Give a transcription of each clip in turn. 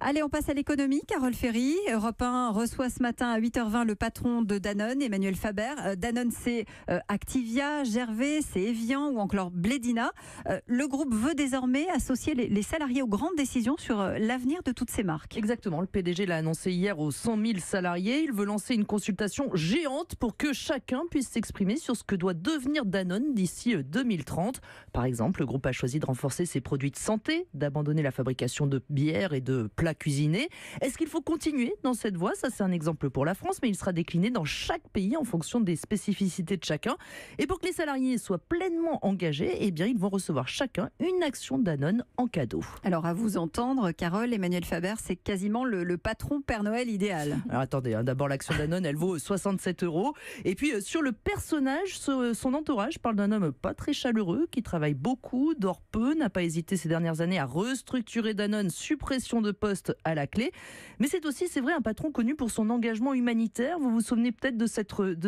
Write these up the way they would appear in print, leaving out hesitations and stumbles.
Allez, on passe à l'économie. Carole Ferry, Europe 1 reçoit ce matin à 8h20 le patron de Danone, Emmanuel Faber. Danone, c'est Activia, Gervais, c'est Evian ou encore Blédina. Le groupe veut désormais associer les salariés aux grandes décisions sur l'avenir de toutes ces marques. Exactement, le PDG l'a annoncé hier aux 100 000 salariés. Il veut lancer une consultation géante pour que chacun puisse s'exprimer sur ce que doit devenir Danone d'ici 2030. Par exemple, le groupe a choisi de renforcer ses produits de santé, d'abandonner la fabrication de bières et de plats cuisinés. Est-ce qu'il faut continuer dans cette voie? Ça, c'est un exemple pour la France, mais il sera décliné dans chaque pays en fonction des spécificités de chacun. Et pour que les salariés soient pleinement engagés, eh bien, ils vont recevoir chacun une action Danone en cadeau. Alors, à vous entendre, Carole, Emmanuel Faber, c'est quasiment le patron Père Noël idéal. Alors attendez, d'abord l'action Danone, elle vaut 67 €. Et puis sur le personnage, son entourage parle d'un homme pas très chaleureux, qui travaille beaucoup, dort peu, n'a pas hésité ces dernières années à restructurer Danone, suppression de postes à la clé. Mais c'est aussi, c'est vrai, un patron connu pour son engagement humanitaire. Vous vous souvenez peut-être de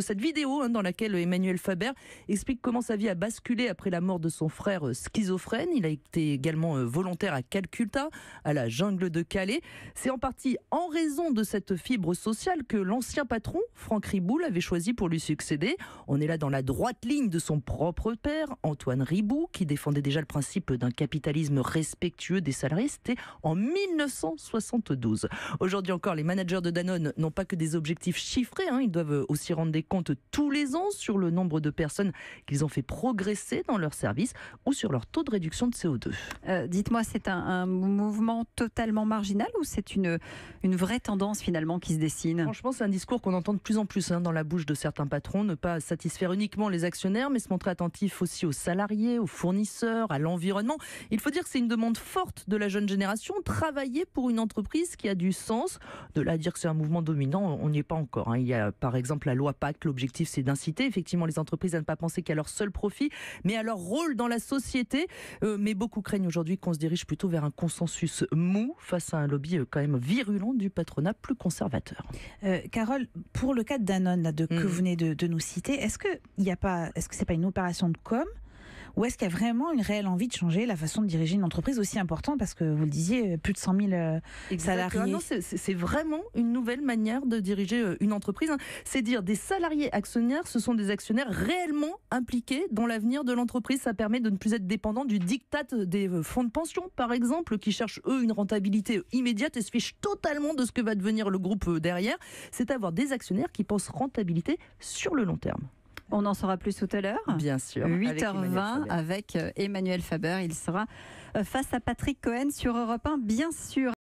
cette vidéo dans laquelle Emmanuel Faber explique comment sa vie a basculé après la mort de son frère schizophrène. Il a été également volontaire à Calcutta, à la jungle de Calais. C'est en partie en raison de cette fibre sociale que l'ancien patron, Franck Riboud, avait choisi pour lui succéder. On est là dans la droite ligne de son propre père, Antoine Riboud, qui défendait déjà le principe d'un capitalisme respectueux des salariés. C'était en 1972. Aujourd'hui encore, les managers de Danone n'ont pas que des objectifs chiffrés. Ils doivent aussi rendre des comptes tous les ans sur le nombre de personnes qu'ils ont fait progresser dans leur service ou sur leur taux de réduction de CO2. Dites-moi, c'est un mouvement totalement marginal ou c'est une vraie tendance finalement qui se dessine? Franchement, c'est un discours qu'on entend de plus en plus dans la bouche de certains patrons. Ne pas satisfaire uniquement les actionnaires, mais se montrer attentif aussi aux salariés, aux fournisseurs, à l'environnement. Il faut dire que c'est une demande forte de la jeune génération. Travailler pour une entreprise qui a du sens. De là à dire que c'est un mouvement dominant, on n'y est pas encore. Il y a par exemple la loi Pacte. L'objectif, c'est d'inciter effectivement les entreprises à ne pas penser qu'à leur seul profit, mais à leur rôle dans la société. Mais beaucoup craignent aujourd'hui qu'on se dirige plutôt vers un consensus mou face à un lobby quand même virulent du patronat plus conservateur. Carole, pour le cas de Danone que vous venez de nous citer, est-ce que c'est pas une opération de com? Ou est-ce qu'il y a vraiment une réelle envie de changer la façon de diriger une entreprise aussi importante? Parce que vous le disiez, plus de 100 000 salariés. Non, c'est vraiment une nouvelle manière de diriger une entreprise. C'est dire des salariés actionnaires, ce sont des actionnaires réellement impliqués dans l'avenir de l'entreprise. Ça permet de ne plus être dépendant du diktat des fonds de pension, par exemple, qui cherchent, eux, une rentabilité immédiate et se fichent totalement de ce que va devenir le groupe derrière. C'est avoir des actionnaires qui pensent rentabilité sur le long terme. On en saura plus tout à l'heure. Bien sûr. 8h20 avec Emmanuel Faber. Il sera face à Patrick Cohen sur Europe 1, bien sûr.